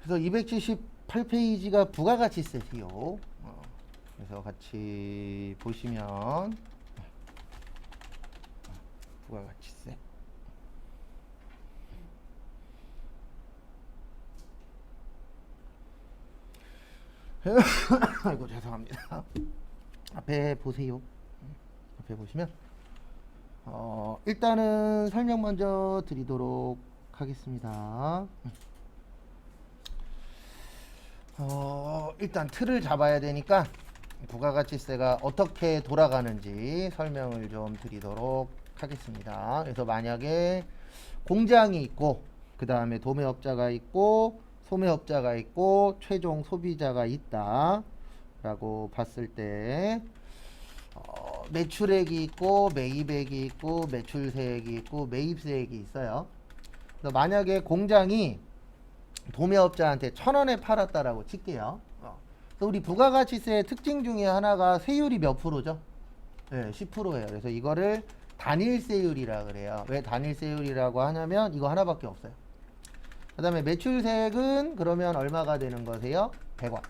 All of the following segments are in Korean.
그래서 278페이지가 부가가치세요. 그래서 같이 보시면 부가가치세. 아이고 죄송합니다. 앞에 보세요. 앞에 보시면 일단은 설명 먼저 드리도록 하겠습니다. 일단 틀을 잡아야 되니까 부가가치세가 어떻게 돌아가는지 설명을 좀 드리도록 하겠습니다. 그래서 만약에 공장이 있고 그 다음에 도매업자가 있고 소매업자가 있고 최종 소비자가 있다 라고 봤을 때 매출액이 있고 매입액이 있고 매출세액이 있고 매입세액이 있어요. 그래서 만약에 공장이 도매업자한테 1,000원에 팔았다라고 칠게요. 그래서 우리 부가가치세의 특징 중에 하나가 세율이 몇 프로죠? 네, 10%예요. 그래서 이거를 단일세율이라 그래요. 왜 단일세율이라고 하냐면 이거 하나밖에 없어요. 그 다음에 매출세액은 그러면 얼마가 되는 거세요? 100원.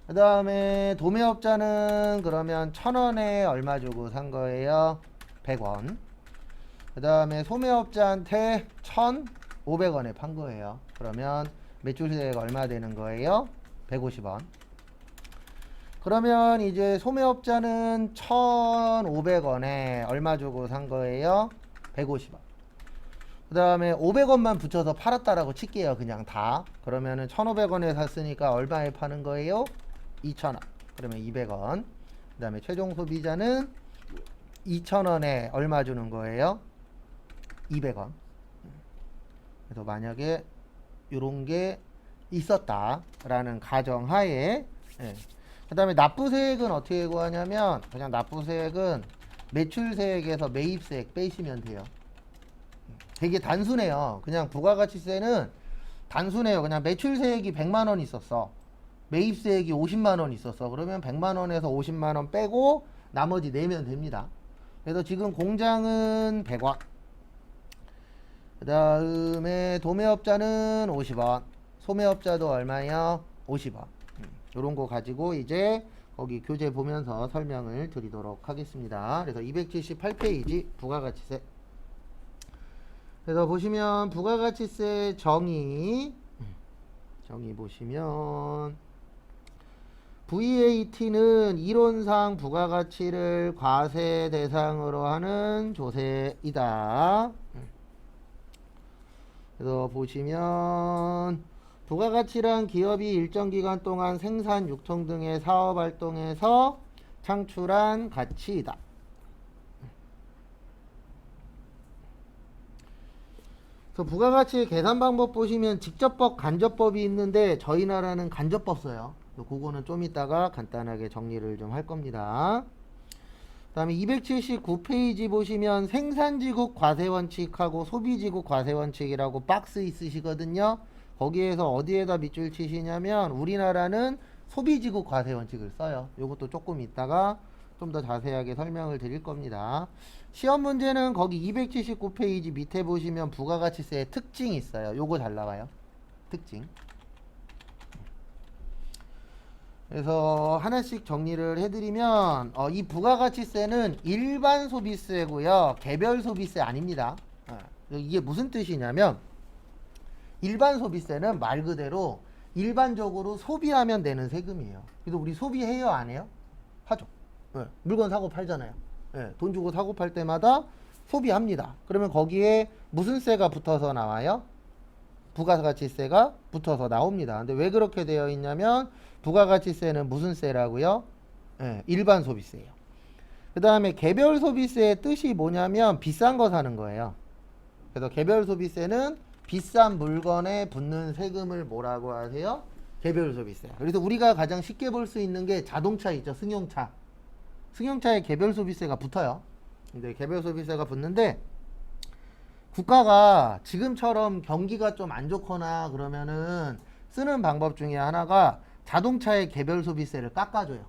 그 다음에 도매업자는 그러면 1,000원에 얼마 주고 산 거예요? 100원. 그 다음에 소매업자한테 1,500원에 판 거예요. 그러면 매출세액 얼마 되는 거예요? 150원. 그러면 이제 소매업자는 1,500원에 얼마 주고 산 거예요? 150원. 그 다음에 500원만 붙여서 팔았다라고 칠게요. 그냥 다. 그러면은 1,500원에 샀으니까 얼마에 파는 거예요? 2,000원. 그러면 200원. 그 다음에 최종 소비자는 2,000원에 얼마 주는 거예요? 200원. 그래서 만약에 요런 게 있었다라는 가정하에 그 다음에 납부세액은 어떻게 구하냐면 그냥 납부세액은 매출세액에서 매입세액 빼시면 돼요. 되게 단순해요. 그냥 부가가치세는 단순해요. 그냥 매출세액이 100만원 있었어. 매입세액이 50만원 있었어. 그러면 100만원에서 50만원 빼고 나머지 내면 됩니다. 그래서 지금 공장은 100원. 그 다음에 도매업자는 50원. 소매업자도 얼마요? 50원. 요런 거 가지고 이제 거기 교재 보면서 설명을 드리도록 하겠습니다. 그래서 278페이지 부가가치세. 그래서 보시면 부가가치세 정의 보시면 VAT는 이론상 부가가치를 과세 대상으로 하는 조세이다. 그래서 보시면 부가가치란 기업이 일정 기간 동안 생산, 유통 등의 사업 활동에서 창출한 가치이다. 그래서 부가가치 계산 방법 보시면 직접법, 간접법이 있는데 저희 나라는 간접법 써요. 그거는 좀 이따가 간단하게 정리를 좀 할 겁니다. 그 다음에 279페이지 보시면 생산지국 과세원칙하고 소비지국 과세원칙이라고 박스 있으시거든요. 거기에서 어디에다 밑줄 치시냐면 우리나라는 소비지국 과세원칙을 써요. 요것도 조금 이따가 좀 더 자세하게 설명을 드릴 겁니다. 시험 문제는 거기 279페이지 밑에 보시면 부가가치세의 특징이 있어요. 요거 잘 나와요. 특징. 그래서 하나씩 정리를 해드리면 이 부가가치세는 일반 소비세고요. 개별 소비세 아닙니다. 이게 무슨 뜻이냐면 일반 소비세는 말 그대로 일반적으로 소비하면 내는 세금이에요. 그래서 우리 소비해요? 안 해요? 하죠. 물건 사고 팔잖아요. 돈 주고 사고 팔 때마다 소비합니다. 그러면 거기에 무슨 세가 붙어서 나와요? 부가가치세가 붙어서 나옵니다. 근데 왜 그렇게 되어 있냐면 부가가치세는 무슨 세라고요? 일반 소비세예요. 그 다음에 개별 소비세의 뜻이 뭐냐면 비싼 거 사는 거예요. 그래서 개별 소비세는 비싼 물건에 붙는 세금을 뭐라고 하세요? 개별 소비세. 그래서 우리가 가장 쉽게 볼 수 있는 게 자동차 있죠. 승용차. 승용차에 개별 소비세가 붙어요. 근데 개별 소비세가 붙는데 국가가 지금처럼 경기가 좀 안 좋거나 그러면은 쓰는 방법 중에 하나가 자동차의 개별 소비세를 깎아줘요.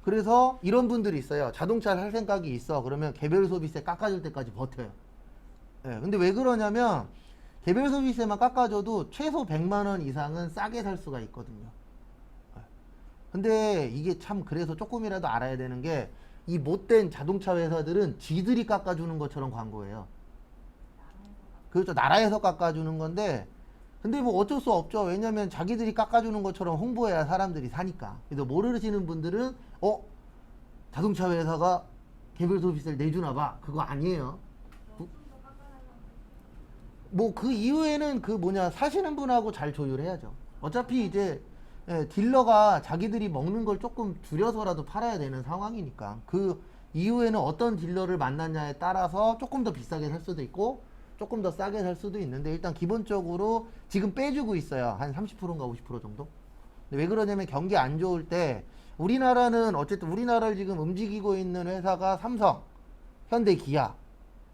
그래서 이런 분들이 있어요. 자동차를 살 생각이 있어. 그러면 개별 소비세 깎아줄 때까지 버텨요. 근데 왜 그러냐면 개별 소비세만 깎아줘도 최소 100만 원 이상은 싸게 살 수가 있거든요. 근데 이게 참 그래서 조금이라도 알아야 되는 게 이 못된 자동차 회사들은 지들이 깎아주는 것처럼 광고해요. 그렇죠. 나라에서 깎아주는 건데 근데 뭐 어쩔 수 없죠. 왜냐면 자기들이 깎아주는 것처럼 홍보해야 사람들이 사니까. 그래서 모르시는 분들은 자동차 회사가 개별 소비세를 내주나 봐. 그거 아니에요. 뭐 그 이후에는 그 뭐냐 사시는 분하고 잘 조율해야죠. 어차피 이제 딜러가 자기들이 먹는 걸 조금 줄여서라도 팔아야 되는 상황이니까 그 이후에는 어떤 딜러를 만났냐에 따라서 조금 더 비싸게 살 수도 있고 조금 더 싸게 살 수도 있는데 일단 기본적으로 지금 빼주고 있어요. 한 30%인가 50% 정도. 근데 왜 그러냐면 경기 안 좋을 때 우리나라는 어쨌든 우리나라를 지금 움직이고 있는 회사가 삼성, 현대, 기아,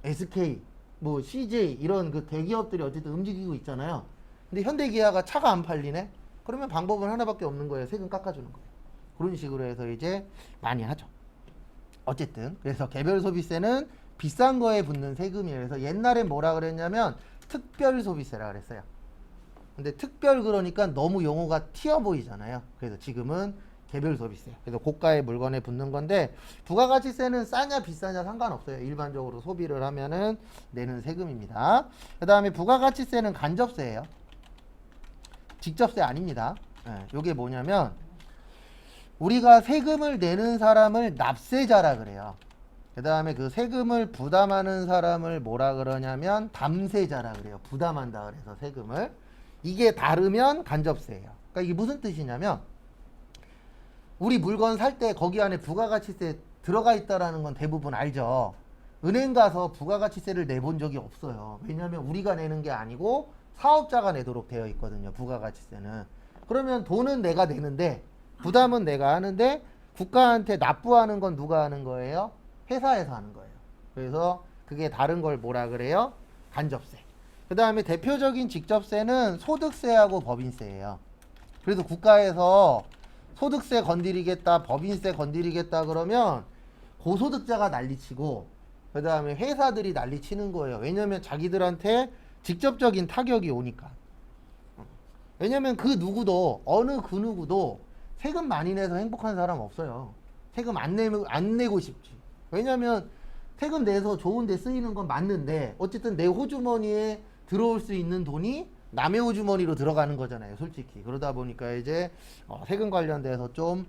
SK, 뭐 CJ 이런 그 대기업들이 어쨌든 움직이고 있잖아요. 근데 현대, 기아가 차가 안 팔리네? 그러면 방법은 하나밖에 없는 거예요. 세금 깎아주는 거예요. 그런 식으로 해서 이제 많이 하죠. 어쨌든 그래서 개별 소비세는 비싼 거에 붙는 세금이에요. 그래서 옛날엔 뭐라 그랬냐면 특별 소비세라 그랬어요. 근데 특별 그러니까 너무 용어가 튀어 보이잖아요. 그래서 지금은 개별 소비세. 그래서 고가의 물건에 붙는 건데 부가가치세는 싸냐 비싸냐 상관없어요. 일반적으로 소비를 하면은 내는 세금입니다. 그 다음에 부가가치세는 간접세예요. 직접세 아닙니다. 요게 뭐냐면 우리가 세금을 내는 사람을 납세자라 그래요. 그 다음에 그 세금을 부담하는 사람을 뭐라 그러냐면 담세자라 그래요. 부담한다 그래서 세금을. 이게 다르면 간접세예요. 그러니까 이게 무슨 뜻이냐면 우리 물건 살 때 거기 안에 부가가치세 들어가 있다라는 건 대부분 알죠. 은행 가서 부가가치세를 내본 적이 없어요. 왜냐하면 우리가 내는 게 아니고 사업자가 내도록 되어 있거든요. 부가가치세는. 그러면 돈은 내가 내는데 부담은 내가 하는데 국가한테 납부하는 건 누가 하는 거예요? 회사에서 하는 거예요. 그래서 그게 다른 걸 뭐라 그래요? 간접세. 그 다음에 대표적인 직접세는 소득세하고 법인세예요. 그래서 국가에서 소득세 건드리겠다, 법인세 건드리겠다 그러면 고소득자가 난리치고 그 다음에 회사들이 난리치는 거예요. 왜냐면 자기들한테 직접적인 타격이 오니까. 왜냐면 그 누구도 어느 그 누구도 세금 많이 내서 행복한 사람 없어요. 세금 안 내고 싶지. 왜냐면 세금 내서 좋은 데 쓰이는 건 맞는데 어쨌든 내 호주머니에 들어올 수 있는 돈이 남의 호주머니로 들어가는 거잖아요. 솔직히. 그러다 보니까 이제 세금 관련돼서 좀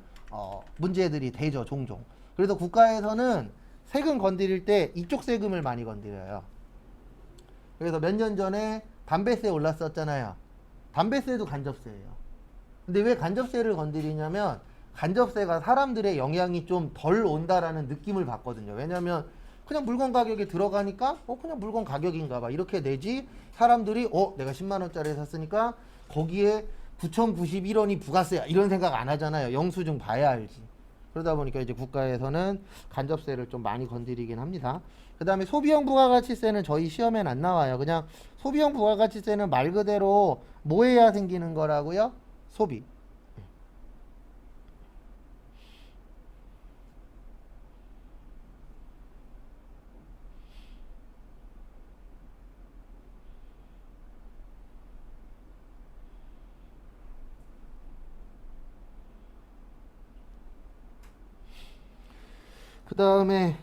문제들이 되죠. 종종. 그래서 국가에서는 세금 건드릴 때 이쪽 세금을 많이 건드려요. 그래서 몇 년 전에 담배세 올랐었잖아요. 담배세도 간접세예요. 근데 왜 간접세를 건드리냐면 간접세가 사람들의 영향이 좀 덜 온다라는 느낌을 받거든요. 왜냐면 그냥 물건 가격에 들어가니까 그냥 물건 가격인가 봐 이렇게 내지 사람들이 내가 10만 원짜리 샀으니까 거기에 9,091원이 부가세야 이런 생각 안 하잖아요. 영수증 봐야 알지. 그러다 보니까 이제 국가에서는 간접세를 좀 많이 건드리긴 합니다. 그 다음에 소비형 부가가치세는 저희 시험엔 안 나와요. 그냥 소비형 부가가치세는 말 그대로 뭐 해야 생기는 거라고요? 소비. 그 다음에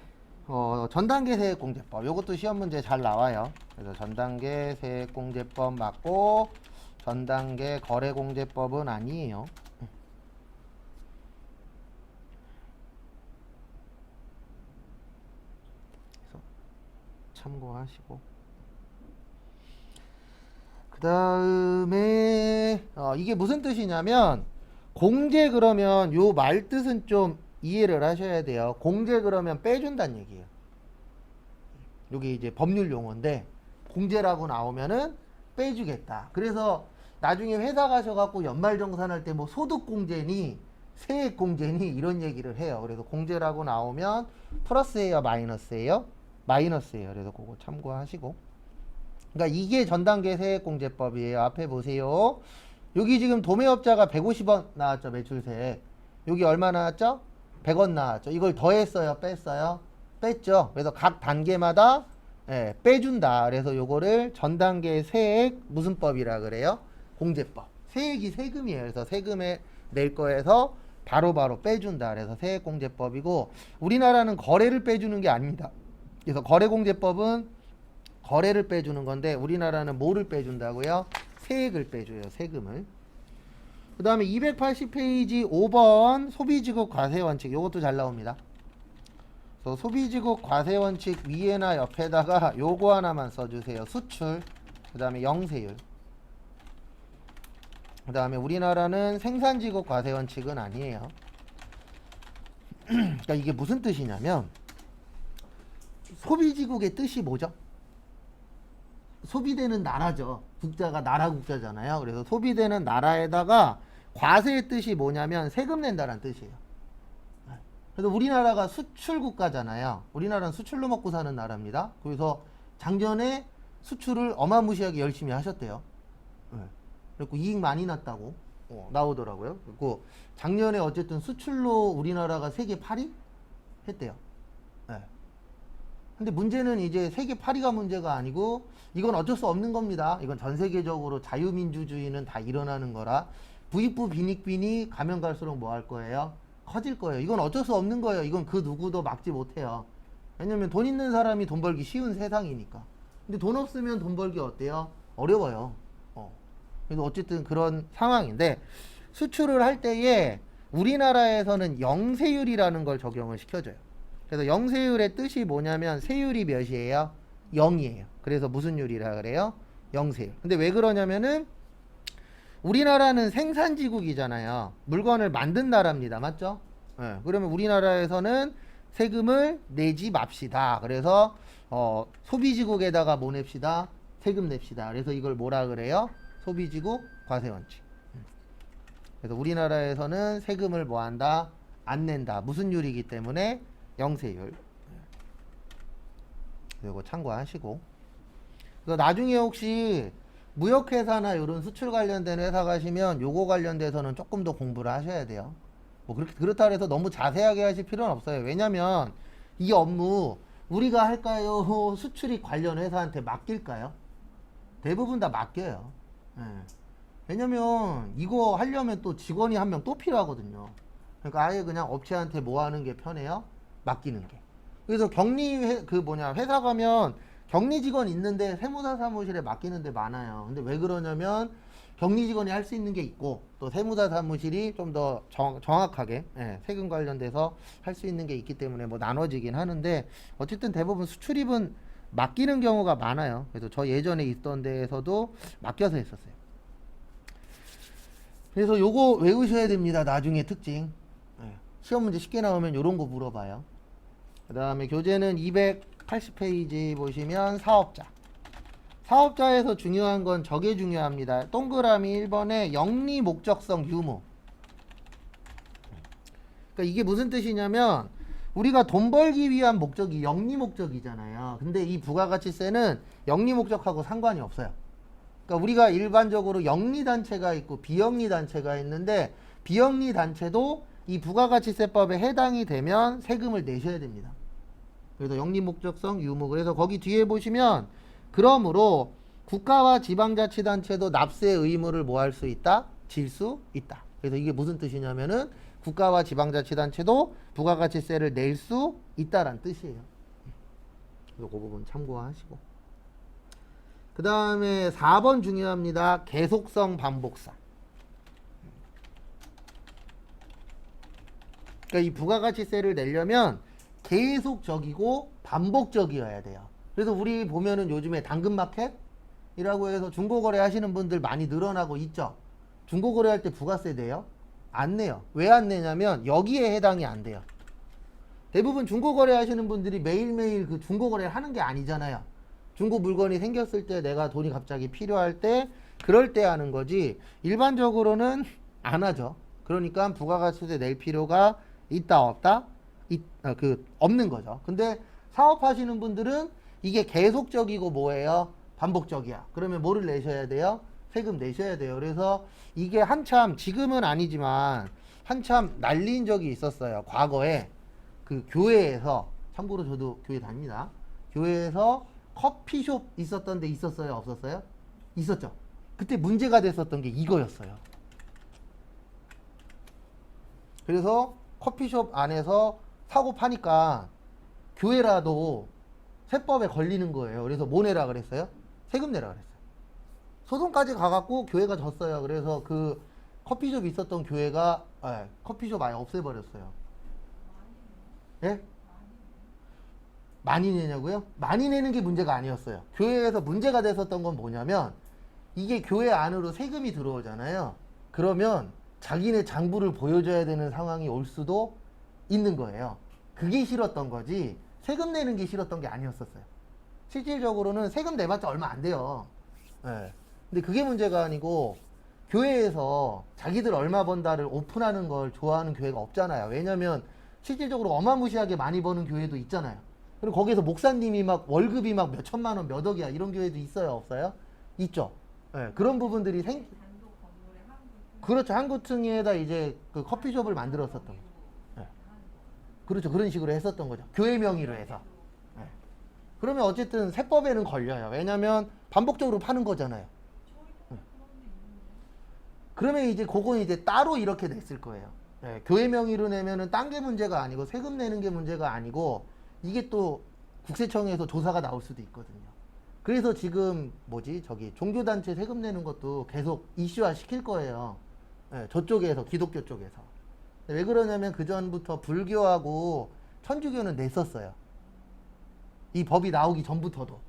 전단계 세액공제법 요것도 시험 문제 잘 나와요. 그래서 전단계 세액공제법 맞고 전단계 거래공제법은 아니에요. 그래서 참고하시고 그 다음에 이게 무슨 뜻이냐면 공제 그러면 요 말 뜻은 좀 이해를 하셔야 돼요. 공제 그러면 빼준다는 얘기예요. 이게 이제 법률 용어인데 공제라고 나오면은 빼주겠다. 그래서 나중에 회사 가셔갖고 연말정산할 때 뭐 소득공제니 세액공제니 이런 얘기를 해요. 그래서 공제라고 나오면 플러스예요, 마이너스예요? 마이너스예요. 그래서 그거 참고하시고. 그러니까 이게 전단계 세액공제법이에요. 앞에 보세요. 여기 지금 도매업자가 150원 나왔죠, 매출세. 여기 얼마 나왔죠? 100원 나왔죠. 이걸 더했어요, 뺐어요? 뺐죠. 그래서 각 단계마다 예, 빼준다. 그래서 요거를 전 단계 세액 무슨 법이라 그래요? 공제법. 세액이 세금이에요. 그래서 세금에 낼 거에서 바로바로 빼준다. 그래서 세액공제법이고, 우리나라는 거래를 빼주는 게 아닙니다. 그래서 거래공제법은 거래를 빼주는 건데, 우리나라는 뭐를 빼준다고요? 세액을 빼줘요. 세금을. 그 다음에 280페이지 5번 소비지급 과세원칙. 요것도 잘 나옵니다. 그래서 소비지급 과세원칙 위에나 옆에다가 요거 하나만 써주세요. 수출, 그 다음에 영세율. 그 다음에 우리나라는 생산지급 과세원칙은 아니에요. 그러니까 이게 무슨 뜻이냐면, 소비지국의 뜻이 뭐죠? 소비되는 나라죠. 국자가 나라 국자잖아요. 그래서 소비되는 나라에다가 과세의 뜻이 뭐냐면 세금 낸다는 뜻이에요. 그래서 우리나라가 수출 국가잖아요. 우리나라는 수출로 먹고 사는 나라입니다. 그래서 작년에 수출을 어마무시하게 열심히 하셨대요. 그리고 이익 많이 났다고 나오더라고요. 그리고 작년에 어쨌든 수출로 우리나라가 세계 8위 했대요. 근데 문제는 이제 세계 8위가 문제가 아니고, 이건 어쩔 수 없는 겁니다. 이건 전 세계적으로 자유민주주의는 다 일어나는 거라 부익부 빈익빈이 가면 갈수록 뭐 할 거예요? 커질 거예요. 이건 어쩔 수 없는 거예요. 이건 그 누구도 막지 못해요. 왜냐면 돈 있는 사람이 돈 벌기 쉬운 세상이니까. 근데 돈 없으면 돈 벌기 어때요? 어려워요. 그래서 어쨌든 그런 상황인데, 수출을 할 때에 우리나라에서는 영세율이라는 걸 적용을 시켜줘요. 그래서 영세율의 뜻이 뭐냐면 세율이 몇이에요? 0이에요. 그래서 무슨 율이라 그래요? 영세율. 근데 왜 그러냐면은 우리나라는 생산지국이잖아요. 물건을 만든 나라입니다. 맞죠? 그러면 우리나라에서는 세금을 내지 맙시다. 그래서 소비지국에다가 뭐 냅시다? 세금 냅시다. 그래서 이걸 뭐라 그래요? 소비지국 과세원칙. 그래서 우리나라에서는 세금을 뭐 한다? 안 낸다. 무슨 율이기 때문에? 영세율. 이거 참고하시고. 그래서 나중에 혹시 무역회사나 이런 수출 관련된 회사 가시면 요거 관련돼서는 조금 더 공부를 하셔야 돼요. 뭐 그렇다 해서 너무 자세하게 하실 필요는 없어요. 왜냐면 이 업무 우리가 할까요? 수출입 관련 회사한테 맡길까요? 대부분 다 맡겨요. 왜냐면 이거 하려면 또 직원이 한 명 또 필요하거든요. 그러니까 아예 그냥 업체한테 뭐 하는 게 편해요? 맡기는 게. 그래서 회사 가면 격리 직원 있는데 세무사 사무실에 맡기는 데 많아요. 근데 왜 그러냐면 격리 직원이 할 수 있는 게 있고, 또 세무사 사무실이 좀 더 정확하게 세금 관련돼서 할 수 있는 게 있기 때문에 뭐 나눠지긴 하는데, 어쨌든 대부분 수출입은 맡기는 경우가 많아요. 그래서 저 예전에 있던 데에서도 맡겨서 했었어요. 그래서 요거 외우셔야 됩니다. 나중에 특징. 시험 문제 쉽게 나오면 요런 거 물어봐요. 그 다음에 교재는 280페이지 보시면 사업자. 사업자에서 중요한 건 저게 중요합니다. 동그라미 1번에 영리 목적성 유무. 그러니까 이게 무슨 뜻이냐면, 우리가 돈 벌기 위한 목적이 영리 목적이잖아요. 근데 이 부가가치세는 영리 목적하고 상관이 없어요. 그러니까 우리가 일반적으로 영리 단체가 있고 비영리 단체가 있는데, 비영리 단체도 이 부가가치세법에 해당이 되면 세금을 내셔야 됩니다. 그래서 영리 목적성 유무. 그래서 거기 뒤에 보시면, 그러므로 국가와 지방자치단체도 납세 의무를 뭐 할 수 있다? 질 수 있다. 그래서 이게 무슨 뜻이냐면은 국가와 지방자치단체도 부가가치세를 낼 수 있다란 뜻이에요. 그래서 그 부분 참고하시고. 그 다음에 4번 중요합니다. 계속성 반복성. 그러니까 이 부가가치세를 내려면 계속적이고 반복적이어야 돼요. 그래서 우리 보면은 요즘에 당근마켓이라고 해서 중고거래 하시는 분들 많이 늘어나고 있죠. 중고거래할 때 부가세 내요? 안 내요. 왜 안 내냐면 여기에 해당이 안 돼요. 대부분 중고거래 하시는 분들이 매일매일 그 중고거래를 하는 게 아니잖아요. 중고 물건이 생겼을 때 내가 돈이 갑자기 필요할 때, 그럴 때 하는 거지 일반적으로는 안 하죠. 그러니까 부가가치세 낼 필요가 있다 없다? 없는 거죠. 근데 사업하시는 분들은 이게 계속적이고 뭐예요? 반복적이야. 그러면 뭐를 내셔야 돼요? 세금 내셔야 돼요. 그래서 이게 한참, 지금은 아니지만 한참 날린 적이 있었어요. 과거에 그 교회에서, 참고로 저도 교회 다닙니다. 교회에서 커피숍 있었던 데 있었어요? 없었어요? 있었죠. 그때 문제가 됐었던 게 이거였어요. 그래서 커피숍 안에서 사고 파니까 교회라도 세법에 걸리는 거예요. 그래서 뭐 내라 그랬어요? 세금 내라 그랬어요. 소송까지 가갖고 교회가 졌어요. 그래서 그 커피숍 있었던 교회가 커피숍 아예 없애버렸어요. 예? 많이 내냐고요? 많이 내는 게 문제가 아니었어요. 교회에서 문제가 됐었던 건 뭐냐면 이게 교회 안으로 세금이 들어오잖아요. 그러면 자기네 장부를 보여줘야 되는 상황이 올 수도 있는 거예요. 그게 싫었던 거지 세금 내는 게 싫었던 게 아니었었어요. 실질적으로는 세금 내봤자 얼마 안 돼요. 예. 근데 그게 문제가 아니고 교회에서 자기들 얼마 번다를 오픈하는 걸 좋아하는 교회가 없잖아요. 왜냐면 실질적으로 어마무시하게 많이 버는 교회도 있잖아요. 그리고 거기에서 목사님이 막 월급이 막 몇 천만 원, 몇 억이야 이런 교회도 있어요, 없어요? 있죠. 예, 그런 부분들이 그렇죠. 한구층에다 이제 그 커피숍을 만들었었던 거죠. 예. 그렇죠. 그런 식으로 했었던 거죠. 교회 명의로 해서. 예. 그러면 어쨌든 세법에는 걸려요. 왜냐면 반복적으로 파는 거잖아요. 예. 그러면 이제 그건 이제 따로 이렇게 냈을 거예요. 예. 교회 명의로 내면은 딴 게 문제가 아니고 세금 내는 게 문제가 아니고 이게 또 국세청에서 조사가 나올 수도 있거든요. 그래서 지금 저기 종교단체 세금 내는 것도 계속 이슈화 시킬 거예요. 예, 저쪽에서 기독교 쪽에서. 왜 그러냐면 그 전부터 불교하고 천주교는 냈었어요. 이 법이 나오기 전부터도.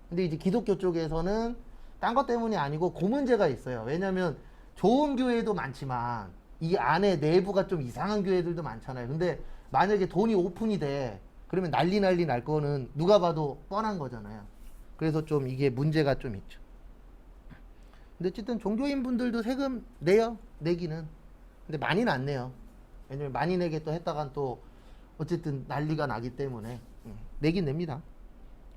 근데 이제 기독교 쪽에서는 딴 것 때문이 아니고 그 문제가 있어요. 왜냐면 좋은 교회도 많지만 이 안에 내부가 좀 이상한 교회들도 많잖아요. 근데 만약에 돈이 오픈이 돼 그러면 난리 날 거는 누가 봐도 뻔한 거잖아요. 그래서 좀 이게 문제가 좀 있죠. 근데 어쨌든 종교인 분들도 세금 내요. 내기는. 근데 많이는 안 내요. 왜냐면 많이 내겠다 했다간 또 어쨌든 난리가 나기 때문에 내긴 냅니다.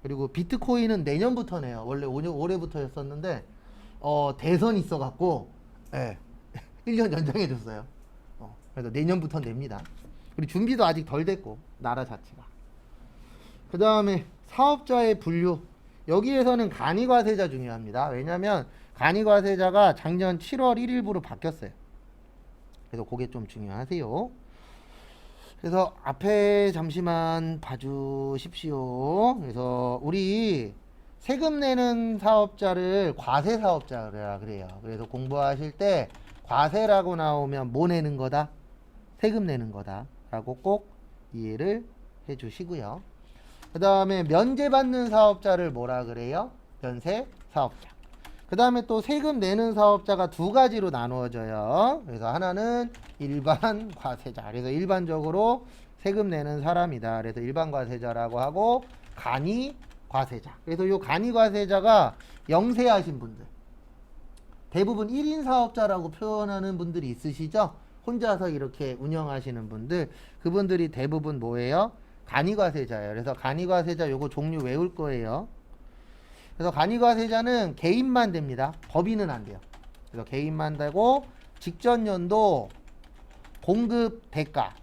그리고 비트코인은 내년부터 내요. 원래 올해부터였었는데 대선이 있어갖고 1년 연장해 줬어요. 그래서 내년부터 냅니다. 그리고 준비도 아직 덜 됐고 나라 자체가. 그 다음에 사업자의 분류. 여기에서는 간이과세자 중요합니다. 왜냐하면 간이과세자가 작년 7월 1일부로 바뀌었어요. 그래서 그게 좀 중요하세요. 그래서 앞에 잠시만 봐주십시오. 그래서 우리 세금 내는 사업자를 과세 사업자라 그래요. 그래서 공부하실 때 과세라고 나오면 뭐 내는 거다? 세금 내는 거다 라고 꼭 이해를 해 주시고요. 그 다음에 면제받는 사업자를 뭐라 그래요? 면세 사업자. 그 다음에 또 세금 내는 사업자가 두 가지로 나누어져요. 그래서 하나는 일반 과세자. 그래서 일반적으로 세금 내는 사람이다. 그래서 일반 과세자라고 하고 간이 과세자. 그래서 이 간이 과세자가 영세하신 분들. 대부분 1인 사업자라고 표현하는 분들이 있으시죠? 혼자서 이렇게 운영하시는 분들. 그분들이 대부분 뭐예요? 간이과세자예요. 그래서 간이과세자 요거 종류 외울 거예요. 그래서 간이과세자는 개인만 됩니다. 법인은 안 돼요. 그래서 개인만 되고 직전 연도 공급 대가.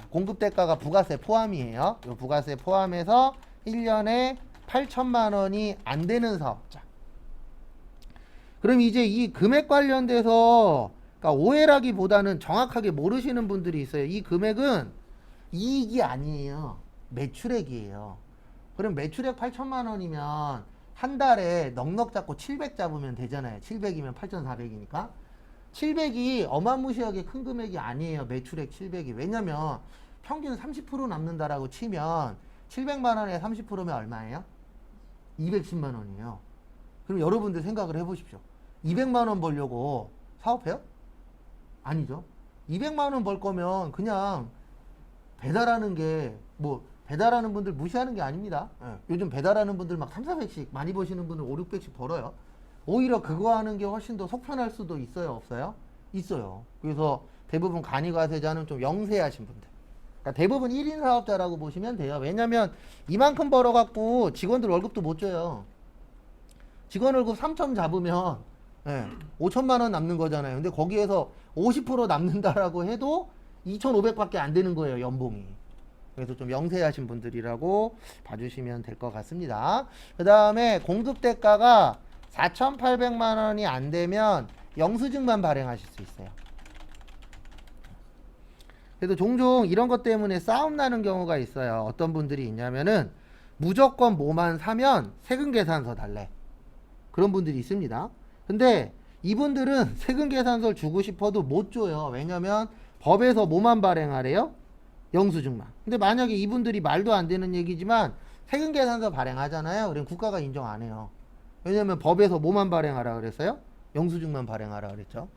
공급 대가가 부가세 포함이에요. 요 부가세 포함해서 1년에 8천만 원이 안 되는 사업자. 그럼 이제 이 금액 관련돼서 그러니까 오해라기보다는 정확하게 모르시는 분들이 있어요. 이 금액은 이익이 아니에요. 매출액이에요. 그럼 매출액 8천만 원이면 한 달에 넉넉 잡고 700 잡으면 되잖아요. 700이면 8,400이니까. 700이 어마무시하게 큰 금액이 아니에요. 매출액 700이. 왜냐면 평균 30% 남는다라고 치면 700만 원에 30%면 얼마예요? 210만 원이에요. 그럼 여러분들 생각을 해보십시오. 200만 원 벌려고 사업해요? 아니죠. 200만 원 벌 거면 그냥 배달하는 게 배달하는 분들 무시하는 게 아닙니다. 요즘 배달하는 분들 막 3, 400씩 많이 버시는 분들 5, 600씩 벌어요. 오히려 그거 하는 게 훨씬 더 속편할 수도 있어요, 없어요? 있어요. 그래서 대부분 간이과세자는 좀 영세하신 분들. 그러니까 대부분 1인 사업자라고 보시면 돼요. 왜냐면 이만큼 벌어갖고 직원들 월급도 못 줘요. 직원 월급 3천 잡으면 5천만 원 남는 거잖아요. 근데 거기에서 50% 남는다라고 해도 2,500밖에 안 되는 거예요, 연봉이. 그래서 좀 영세하신 분들이라고 봐주시면 될 것 같습니다. 그 다음에 공급대가가 4,800만 원이 안 되면 영수증만 발행하실 수 있어요. 그래도 종종 이런 것 때문에 싸움 나는 경우가 있어요. 어떤 분들이 있냐면은 무조건 뭐만 사면 세금 계산서 달래. 그런 분들이 있습니다. 근데 이분들은 세금 계산서를 주고 싶어도 못 줘요. 왜냐면 법에서 뭐만 발행하래요? 영수증만. 근데 만약에 이분들이 말도 안 되는 얘기지만 세금 계산서 발행하잖아요. 그럼 국가가 인정 안 해요. 왜냐면 법에서 뭐만 발행하라 그랬어요? 영수증만 발행하라 그랬죠.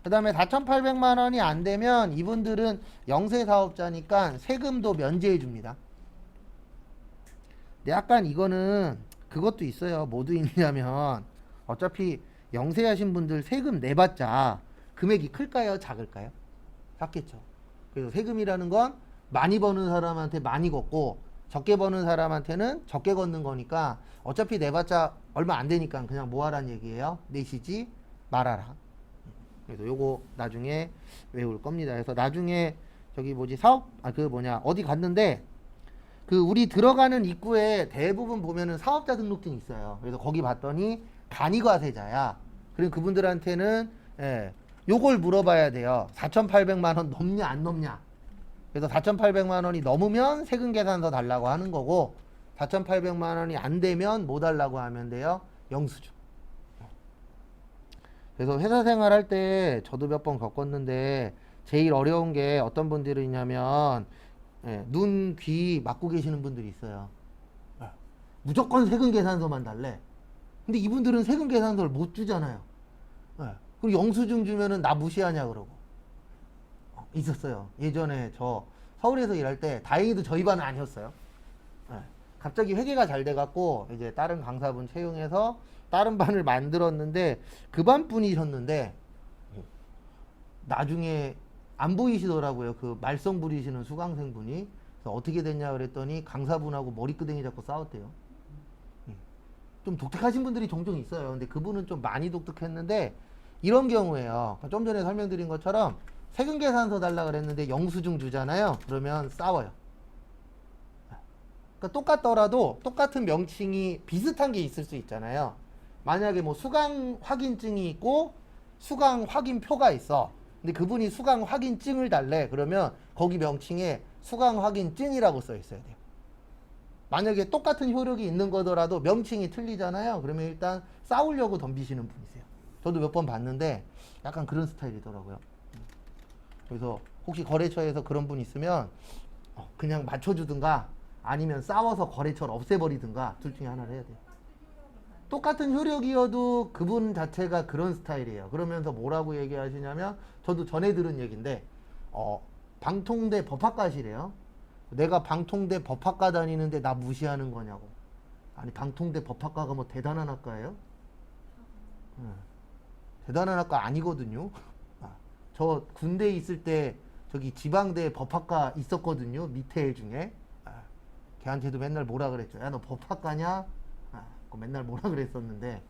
그 다음에 4,800만 원이 안 되면 이분들은 영세사업자니까 세금도 면제해 줍니다. 근데 약간 이거는 그것도 있어요. 뭐도 있냐면 어차피 영세하신 분들 세금 내봤자 금액이 클까요? 작을까요? 작겠죠. 그래서 세금이라는 건 많이 버는 사람한테 많이 걷고 적게 버는 사람한테는 적게 걷는 거니까 어차피 내봤자 얼마 안 되니까 그냥 뭐 하라는 얘기예요? 내시지 말아라. 그래서 요거 나중에 외울 겁니다. 그래서 나중에 저기 뭐지 사업 어디 갔는데 그 우리 들어가는 입구에 대부분 보면은 사업자 등록증이 있어요. 그래서 거기 봤더니 간이과세자야. 그럼 그분들한테는 요걸 물어봐야 돼요. 4,800만 원 넘냐 안 넘냐. 그래서 4,800만 원이 넘으면 세금 계산서 달라고 하는 거고 4,800만 원이 안 되면 뭐 달라고 하면 돼요? 영수증. 그래서 회사 생활할 때 저도 몇 번 겪었는데 제일 어려운 게 어떤 분들이 있냐면 눈, 귀 막고 계시는 분들이 있어요. 무조건 세금 계산서만 달래. 근데 이분들은 세금 계산서를 못 주잖아요. 그리고 영수증 주면은 나 무시하냐 그러고. 있었어요. 예전에 저 서울에서 일할 때 다행히도 저희 반은 아니었어요. 갑자기 회계가 잘 돼갖고 이제 다른 강사분 채용해서 다른 반을 만들었는데 그 반 분이셨는데 나중에 안 보이시더라고요. 그 말썽 부리시는 수강생 분이. 그래서 어떻게 됐냐 그랬더니 강사분하고 머리끄댕이 잡고 싸웠대요. 좀 독특하신 분들이 종종 있어요. 근데 그분은 좀 많이 독특했는데 이런 경우에요. 좀 전에 설명드린 것처럼 세금 계산서 달라 그랬는데 영수증 주잖아요. 그러면 싸워요. 그러니까 똑같더라도 똑같은 명칭이 비슷한 게 있을 수 있잖아요. 만약에 뭐 수강 확인증이 있고 수강 확인표가 있어. 근데 그분이 수강 확인증을 달래. 그러면 거기 명칭에 수강 확인증이라고 써 있어야 돼요. 만약에 똑같은 효력이 있는 거더라도 명칭이 틀리잖아요. 그러면 일단 싸우려고 덤비시는 분이세요. 저도 몇 번 봤는데 약간 그런 스타일이더라고요. 그래서 혹시 거래처에서 그런 분 있으면 그냥 맞춰주든가 아니면 싸워서 거래처를 없애버리든가 둘 중에 하나를 해야 돼요. 똑같은 효력이어도 그분 자체가 그런 스타일이에요. 그러면서 뭐라고 얘기하시냐면 저도 전에 들은 얘기인데 방통대 법학과시래요. 내가 방통대 법학과 다니는데 나 무시하는 거냐고. 아니 방통대 법학과가 뭐 대단한 학과예요? 대단한 학과 아니거든요. 저 군대에 있을 때 저기 지방대 법학과 있었거든요. 밑에 중에. 걔한테도 맨날 뭐라 그랬죠. 야 너 법학과냐? 맨날 뭐라 그랬었는데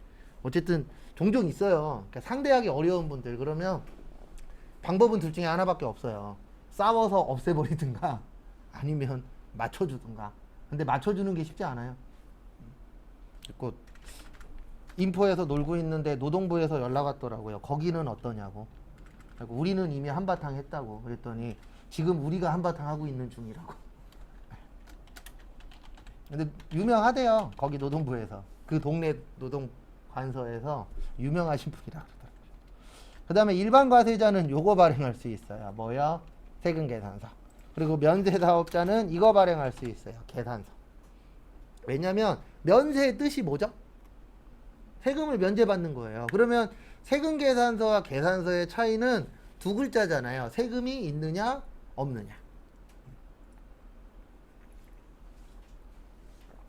어쨌든 종종 있어요. 그러니까 상대하기 어려운 분들 그러면 방법은 둘 중에 하나밖에 없어요. 싸워서 없애버리든가 아니면 맞춰주든가. 근데 맞춰주는 게 쉽지 않아요. 그리고 인포에서 놀고 있는데 노동부에서 연락 왔더라고요. 거기는 어떠냐고. 우리는 이미 한바탕 했다고. 그랬더니 지금 우리가 한바탕 하고 있는 중이라고. 근데 유명하대요. 거기 노동부에서. 그 동네 노동관서에서 유명하신 분이라 그러더라고요. 그 다음에 일반 과세자는 요거 발행할 수 있어요. 뭐야? 세금 계산서. 그리고 면세 사업자는 이거 발행할 수 있어요. 계산서. 왜냐면 면세의 뜻이 뭐죠? 세금을 면제받는 거예요. 그러면 세금 계산서와 계산서의 차이는 두 글자잖아요. 세금이 있느냐 없느냐.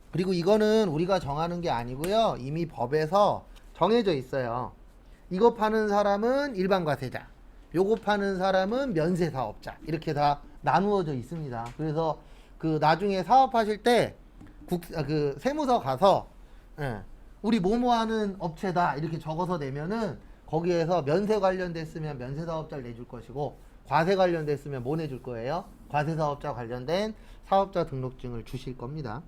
그리고 이거는 우리가 정하는 게 아니고요. 이미 법에서 정해져 있어요. 이거 파는 사람은 일반 과세자, 요거 파는 사람은 면세 사업자. 이렇게 다 나누어져 있습니다. 그래서 그 나중에 사업하실 때 그 세무서 가서 우리 뭐뭐 하는 업체다 이렇게 적어서 내면은 거기에서 면세 관련됐으면 면세 사업자를 내줄 것이고 과세 관련됐으면 뭐 내줄 거예요? 과세 사업자 관련된 사업자 등록증을 주실 겁니다.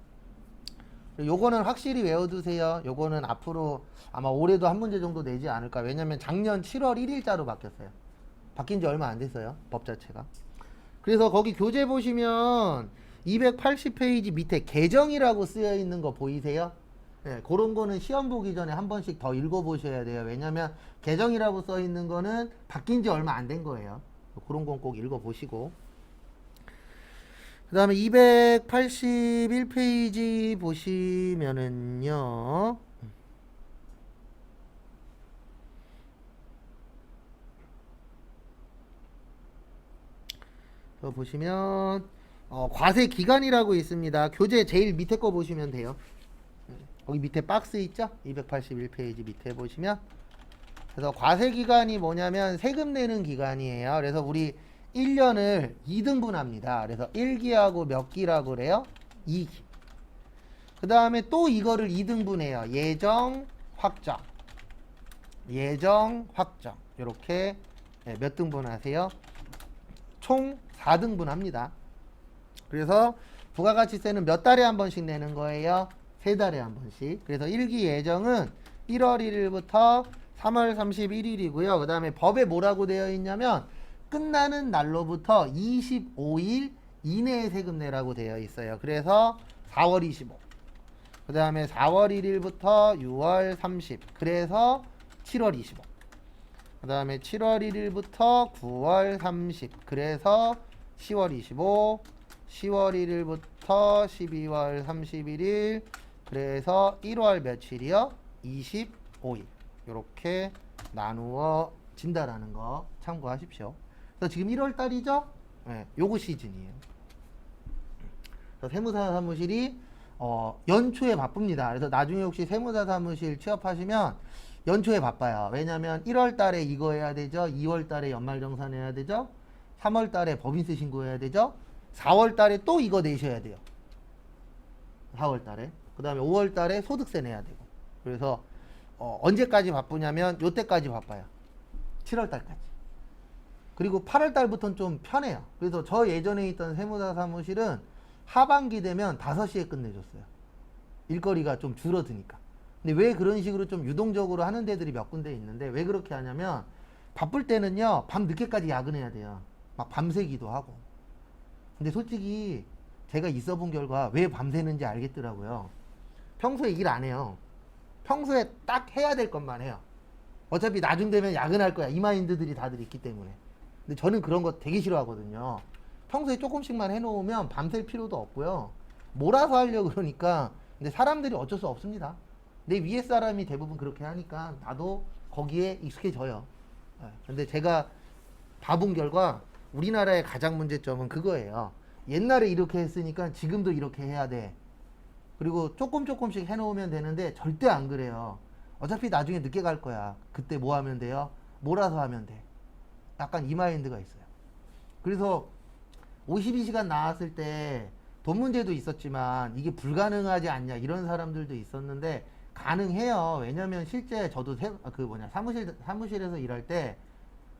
요거는 확실히 외워두세요. 요거는 앞으로 아마 올해도 한 문제 정도 내지 않을까. 왜냐면 작년 7월 1일자로 바뀌었어요. 바뀐 지 얼마 안 됐어요. 법 자체가. 그래서 거기 교재 보시면 280페이지 밑에 개정이라고 쓰여 있는 거 보이세요? 네, 그런 거는 시험 보기 전에 한 번씩 더 읽어보셔야 돼요. 왜냐면 개정이라고 써 있는 거는 바뀐 지 얼마 안 된 거예요. 그런 건 꼭 읽어보시고. 그 다음에 281페이지 보시면은요. 보시면 과세 기간이라고 있습니다. 교재 제일 밑에 거 보시면 돼요. 거기 밑에 박스 있죠? 281페이지 밑에 보시면. 그래서 과세 기간이 뭐냐면 세금 내는 기간이에요. 그래서 우리 1년을 2등분합니다. 그래서 1기하고 몇 기라고 그래요? 2기. 그 다음에 또 이거를 2등분해요. 예정, 확정. 예정, 확정. 이렇게 몇 등분 하세요? 총 4등분 합니다. 그래서 부가가치세는 몇 달에 한 번씩 내는 거예요? 3달에 한 번씩. 그래서 1기 예정은 1월 1일부터 3월 31일이고요. 그 다음에 법에 뭐라고 되어 있냐면 끝나는 날로부터 25일 이내에 세금 내라고 되어 있어요. 그래서 4월 25. 그 다음에 4월 1일부터 6월 30. 그래서 7월 25. 그 다음에 7월 1일부터 9월 30. 그래서 10월 25. 10월 1일부터 12월 31일. 그래서 1월 며칠이요? 25일. 이렇게 나누어 진다라는 거 참고하십시오. 그래서 지금 1월 달이죠? 네, 요거 시즌이에요. 그래서 세무사 사무실이 연초에 바쁩니다. 그래서 나중에 혹시 세무사 사무실 취업하시면 연초에 바빠요. 왜냐면 1월 달에 이거 해야 되죠. 2월 달에 연말정산 해야 되죠. 3월 달에 법인세 신고해야 되죠. 4월 달에 또 이거 내셔야 돼요. 4월 달에. 그 다음에 5월 달에 소득세 내야 되고. 그래서 언제까지 바쁘냐면 요때까지 바빠요. 7월 달까지. 그리고 8월 달부터는 좀 편해요. 그래서 저 예전에 있던 세무사 사무실은 하반기 되면 5시에 끝내줬어요. 일거리가 좀 줄어드니까. 근데 왜 그런 식으로 좀 유동적으로 하는 데들이 몇 군데 있는데 왜 그렇게 하냐면 바쁠 때는요 밤 늦게까지 야근해야 돼요. 막 밤새기도 하고. 근데 솔직히 제가 있어 본 결과 왜 밤새는지 알겠더라고요. 평소에 일 안 해요. 평소에 딱 해야 될 것만 해요. 어차피 나중 되면 야근할 거야. 이 마인드들이 다들 있기 때문에. 근데 저는 그런 거 되게 싫어하거든요. 평소에 조금씩만 해놓으면 밤샐 필요도 없고요. 몰아서 하려고 그러니까 근데 사람들이 어쩔 수 없습니다. 내 위에 사람이 대부분 그렇게 하니까 나도 거기에 익숙해져요. 근데 제가 봐본 결과 우리나라의 가장 문제점은 그거예요. 옛날에 이렇게 했으니까 지금도 이렇게 해야 돼. 그리고 조금씩 해놓으면 되는데 절대 안 그래요. 어차피 나중에 늦게 갈 거야. 그때 뭐 하면 돼요? 몰아서 하면 돼. 약간 이 마인드가 있어요. 그래서 52시간 나왔을 때 돈 문제도 있었지만 이게 불가능하지 않냐 이런 사람들도 있었는데 가능해요. 왜냐면 실제 저도 사무실에서 일할 때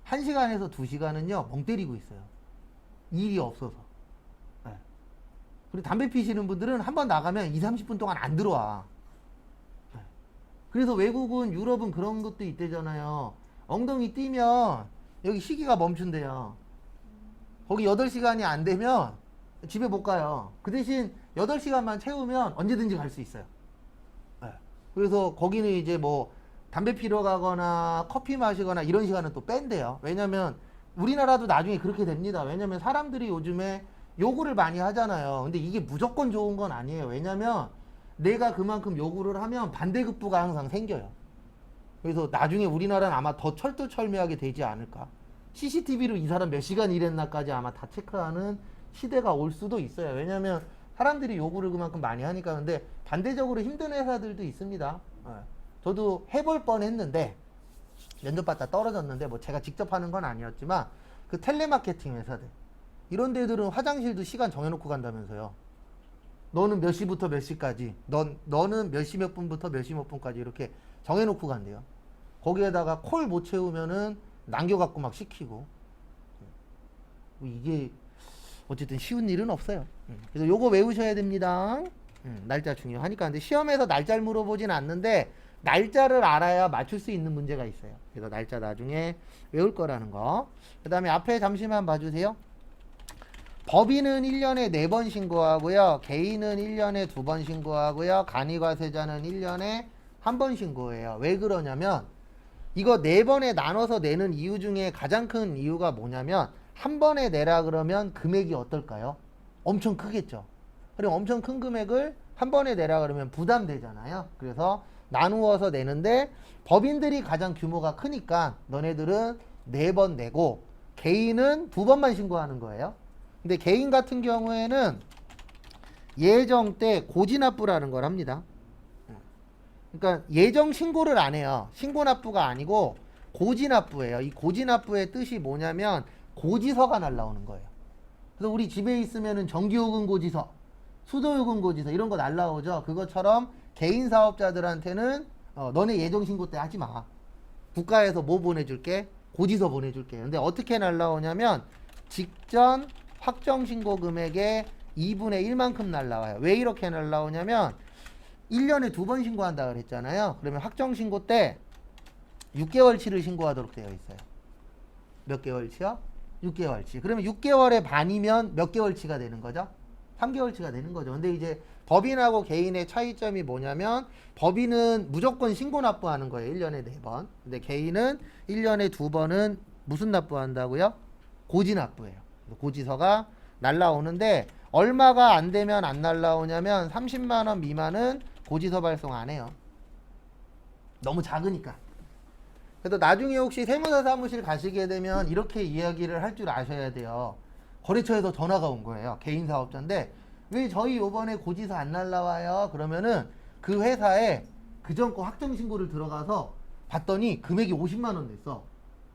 1시간에서 2시간은요 멍 때리고 있어요. 일이 없어서. 네. 그리고 담배 피시는 분들은 한번 나가면 20-30분 동안 안 들어와. 네. 그래서 외국은 유럽은 그런 것도 있대잖아요. 엉덩이 뛰면 여기 시기가 멈춘대요. 거기 8시간이 안 되면 집에 못 가요. 그 대신 8시간만 채우면 언제든지 갈 수 있어요. 네. 그래서 거기는 이제 뭐 담배 피러 가거나 커피 마시거나 이런 시간은 또 뺀대요. 왜냐면 우리나라도 나중에 그렇게 됩니다. 왜냐면 사람들이 요즘에 요구를 많이 하잖아요. 근데 이게 무조건 좋은 건 아니에요. 왜냐면 내가 그만큼 요구를 하면 반대급부가 항상 생겨요. 그래서 나중에 우리나라는 아마 더 철두철미하게 되지 않을까. CCTV로 이 사람 몇 시간 일했나까지 아마 다 체크하는 시대가 올 수도 있어요. 왜냐면 사람들이 요구를 그만큼 많이 하니까. 근데 반대적으로 힘든 회사들도 있습니다. 저도 해볼 뻔 했는데 면접 봤다 떨어졌는데 뭐 제가 직접 하는 건 아니었지만 그 텔레마케팅 회사들 이런 데들은 화장실도 시간 정해놓고 간다면서요. 너는 몇 시부터 몇 시까지 너는 몇 시 몇 분부터 몇 시 몇 분까지 이렇게 정해놓고 간대요. 거기에다가 콜 못 채우면은 남겨갖고 막 시키고. 이게 어쨌든 쉬운 일은 없어요. 그래서 요거 외우셔야 됩니다. 날짜 중요하니까. 근데 시험에서 날짜를 물어보진 않는데 날짜를 알아야 맞출 수 있는 문제가 있어요. 그래서 날짜 나중에 외울 거라는 거. 그 다음에 앞에 잠시만 봐주세요. 법인은 1년에 4번 신고하고요. 개인은 1년에 2번 신고하고요. 간이과세자는 1년에 1번 신고해요. 왜 그러냐면 이거 4번에 나눠서 내는 이유 중에 가장 큰 이유가 뭐냐면 한 번에 내라 그러면 금액이 어떨까요? 엄청 크겠죠. 그럼 엄청 큰 금액을 한 번에 내라 그러면 부담되잖아요. 그래서 나누어서 내는데 법인들이 가장 규모가 크니까 너네들은 4번 내고 개인은 2번만 신고하는 거예요. 근데 개인 같은 경우에는 예정 때 고지납부라는 걸 합니다. 그러니까 예정 신고를 안 해요. 신고납부가 아니고 고지납부예요. 이 고지납부의 뜻이 뭐냐면 고지서가 날라오는 거예요. 그래서 우리 집에 있으면은 전기요금 고지서, 수도요금 고지서 이런 거 날라오죠. 그것처럼 개인 사업자들한테는 너네 예정 신고 때 하지 마. 국가에서 뭐 보내줄게? 고지서 보내줄게. 근데 어떻게 날라오냐면 직전 확정 신고 금액의 2분의 1만큼 날라와요. 왜 이렇게 날라오냐면 1년에 2번 신고한다 그랬잖아요. 그러면 확정 신고 때 6개월치를 신고하도록 되어 있어요. 몇 개월치요? 6개월치. 그러면 6개월의 반이면 몇 개월치가 되는 거죠? 3개월치가 되는 거죠. 근데 이제 법인하고 개인의 차이점이 뭐냐면 법인은 무조건 신고 납부하는 거예요. 1년에 4번. 근데 개인은 1년에 2번은 무슨 납부한다고요? 고지 납부예요. 고지서가 날라오는데 얼마가 안 되면 안 날라오냐면 30만 원 미만은 고지서 발송 안 해요. 너무 작으니까. 그래서 나중에 혹시 세무사 사무실 가시게 되면 이렇게 이야기를 할 줄 아셔야 돼요. 거래처에서 전화가 온 거예요. 개인 사업자인데 왜 저희 요번에 고지서 안 날라와요? 그러면은 그 회사에 그전 거 확정 신고를 들어가서 봤더니 금액이 50만 원 냈어.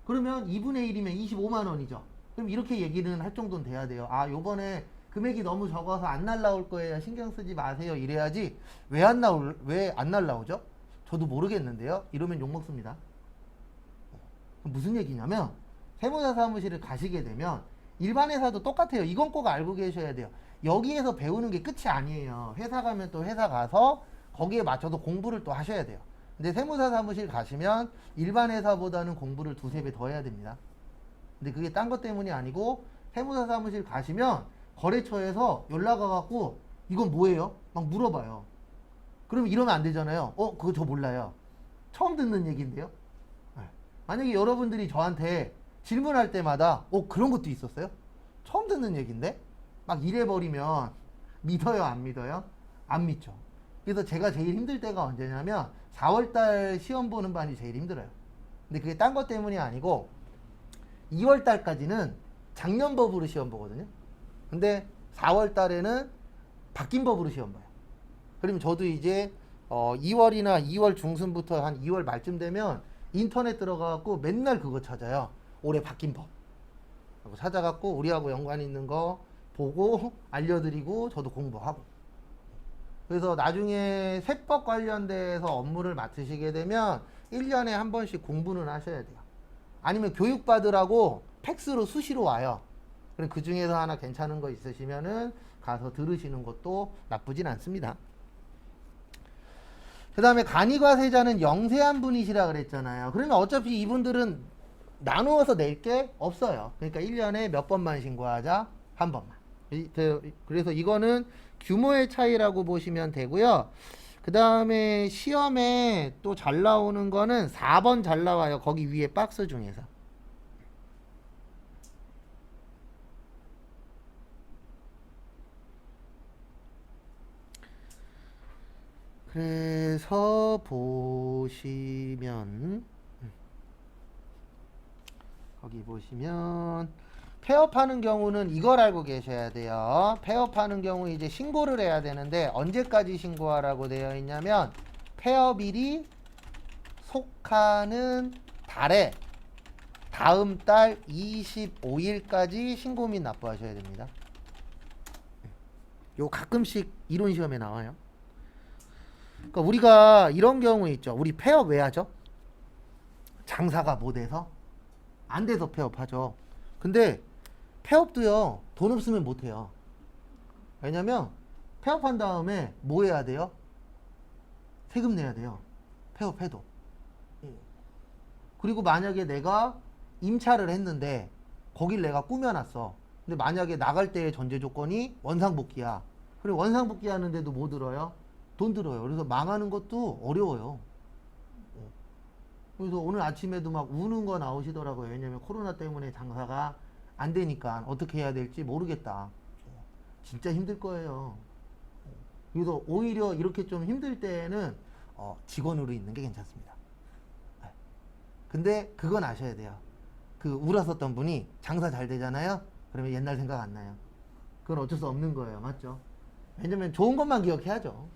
그러면 2분의 1이면 25만 원이죠. 그럼 이렇게 얘기는 할 정도는 돼야 돼요. 아, 요번에 금액이 너무 적어서 안 날라올 거예요. 신경 쓰지 마세요. 이래야지 왜 안 날라오죠? 저도 모르겠는데요. 이러면 욕 먹습니다. 무슨 얘기냐면 세무사 사무실을 가시게 되면 일반 회사도 똑같아요. 이건 꼭 알고 계셔야 돼요. 여기에서 배우는 게 끝이 아니에요. 회사 가면 또 회사 가서 거기에 맞춰서 공부를 또 하셔야 돼요. 근데 세무사 사무실 가시면 일반 회사보다는 공부를 2~3배 더 해야 됩니다. 근데 그게 딴 것 때문이 아니고 세무사 사무실 가시면 거래처에서 연락 와갖고 이건 뭐예요? 막 물어봐요. 그럼 이러면 안 되잖아요. 그거 저 몰라요. 처음 듣는 얘기인데요. 만약에 여러분들이 저한테 질문할 때마다 그런 것도 있었어요? 처음 듣는 얘기인데? 막 이래버리면 믿어요, 안 믿어요? 안 믿죠. 그래서 제가 제일 힘들 때가 언제냐면 4월달 시험 보는 반이 제일 힘들어요. 근데 그게 딴 것 때문이 아니고 2월달까지는 작년 법으로 시험 보거든요. 근데 4월달에는 바뀐 법으로 시험 봐요. 그러면 저도 이제 2월이나 2월 중순부터 한 2월 말쯤 되면 인터넷 들어가갖고 맨날 그거 찾아요. 올해 바뀐 법. 찾아갖고 우리하고 연관 있는 거 보고 알려드리고 저도 공부하고. 그래서 나중에 세법 관련돼서 업무를 맡으시게 되면 1년에 한 번씩 공부는 하셔야 돼요. 아니면 교육받으라고 팩스로 수시로 와요. 그럼 그 중에서 하나 괜찮은 거 있으시면은 가서 들으시는 것도 나쁘진 않습니다. 그 다음에 간이과세자는 영세한 분이시라 그랬잖아요. 그러면 어차피 이분들은 나누어서 낼 게 없어요. 그러니까 1년에 몇 번만 신고하자? 한 번만. 그래서 이거는 규모의 차이라고 보시면 되고요. 그 다음에 시험에 또 잘 나오는 거는 4번 잘 나와요. 거기 위에 박스 중에서. 그래서 보시면 거기 보시면 폐업하는 경우는 이걸 알고 계셔야 돼요. 폐업하는 경우 이제 신고를 해야 되는데 언제까지 신고하라고 되어 있냐면 폐업일이 속하는 달에 다음 달 25일까지 신고 및 납부하셔야 됩니다. 요 가끔씩 이론 시험에 나와요. 그러니까 우리가 이런 경우 있죠. 우리 폐업 왜 하죠? 장사가 못 돼서? 안 돼서 폐업하죠. 근데 폐업도요, 돈 없으면 못 해요. 왜냐면 폐업한 다음에 뭐 해야 돼요? 세금 내야 돼요. 폐업해도. 그리고 만약에 내가 임차를 했는데 거길 내가 꾸며놨어. 근데 만약에 나갈 때의 전제 조건이 원상복귀야. 그리고 원상복귀 하는데도 뭐 들어요? 돈 들어요. 그래서 망하는 것도 어려워요. 그래서 오늘 아침에도 막 우는 거 나오시더라고요. 왜냐면 코로나 때문에 장사가 안 되니까 어떻게 해야 될지 모르겠다. 진짜 힘들 거예요. 그래서 오히려 이렇게 좀 힘들 때는 직원으로 있는 게 괜찮습니다. 근데 그건 아셔야 돼요. 그 울었었던 분이 장사 잘 되잖아요. 그러면 옛날 생각 안 나요. 그건 어쩔 수 없는 거예요. 맞죠? 왜냐면 좋은 것만 기억해야죠.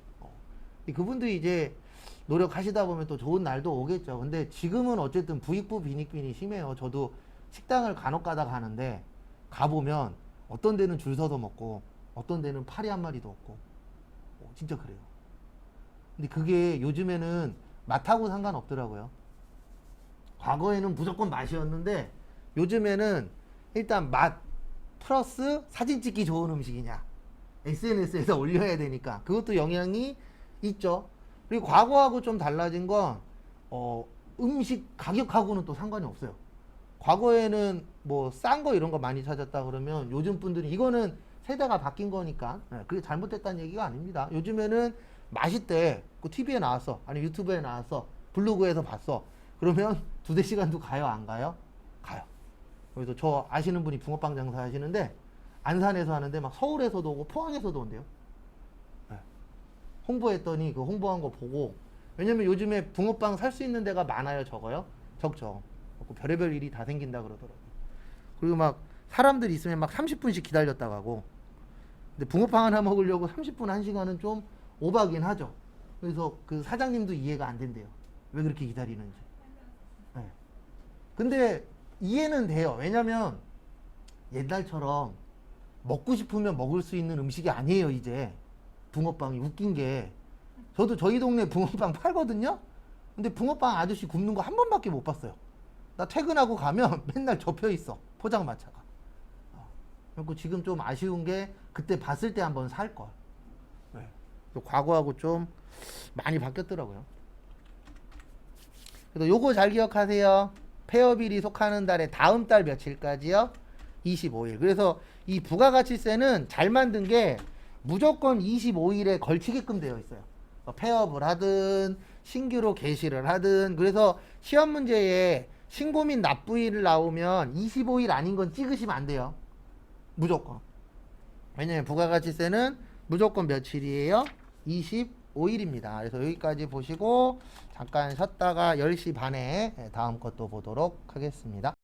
그분들이 이제 노력하시다 보면 또 좋은 날도 오겠죠. 근데 지금은 어쨌든 부익부 빈익빈이 심해요. 저도 식당을 간혹 가다 가는데 가보면 어떤 데는 줄 서서 먹고 어떤 데는 파리 한 마리도 없고 진짜 그래요. 근데 그게 요즘에는 맛하고 상관없더라고요. 과거에는 무조건 맛이었는데 요즘에는 일단 맛 플러스 사진 찍기 좋은 음식이냐 SNS에서 올려야 되니까 그것도 영향이 있죠. 그리고 과거하고 좀 달라진 건 음식 가격하고는 또 상관이 없어요. 과거에는 뭐 싼 거 이런 거 많이 찾았다 그러면 요즘 분들이 이거는 세대가 바뀐 거니까 그게 잘못됐다는 얘기가 아닙니다. 요즘에는 맛있대. 그 TV에 나왔어. 아니 유튜브에 나왔어. 블로그에서 봤어. 그러면 두세 시간도 가요? 안 가요? 가요. 그래서 저 아시는 분이 붕어빵 장사 하시는데 안산에서 하는데 막 서울에서도 오고 포항에서도 온대요. 홍보했더니 그 홍보한 거 보고 왜냐면 요즘에 붕어빵 살 수 있는 데가 많아요? 적어요? 적죠. 별의별 일이 다 생긴다 그러더라고요. 그리고 막 사람들 있으면 막 30분씩 기다렸다 가고 근데 붕어빵 하나 먹으려고 30분 1시간은 좀 오바긴 하죠. 그래서 그 사장님도 이해가 안 된대요. 왜 그렇게 기다리는지. 네. 근데 이해는 돼요. 왜냐면 옛날처럼 먹고 싶으면 먹을 수 있는 음식이 아니에요 이제. 붕어빵이 웃긴 게 저도 저희 동네 붕어빵 팔거든요. 근데 붕어빵 아저씨 굽는 거 한 번밖에 못 봤어요. 나 퇴근하고 가면 맨날 접혀 있어 포장마차가. 그리고 지금 좀 아쉬운 게 그때 봤을 때 한번 살 걸. 네. 과거하고 좀 많이 바뀌었더라고요. 그래서 요거 잘 기억하세요. 폐업일이 속하는 달의 다음 달 며칠까지요? 25일. 그래서 이 부가가치세는 잘 만든 게 무조건 25일에 걸치게끔 되어 있어요. 폐업을 하든 신규로 개시를 하든 그래서 시험 문제에 신고 및 납부일 나오면 25일 아닌 건 찍으시면 안 돼요. 무조건. 왜냐면 부가가치세는 무조건 며칠이에요? 25일입니다. 그래서 여기까지 보시고 잠깐 쉬었다가 10시 반에 다음 것도 보도록 하겠습니다.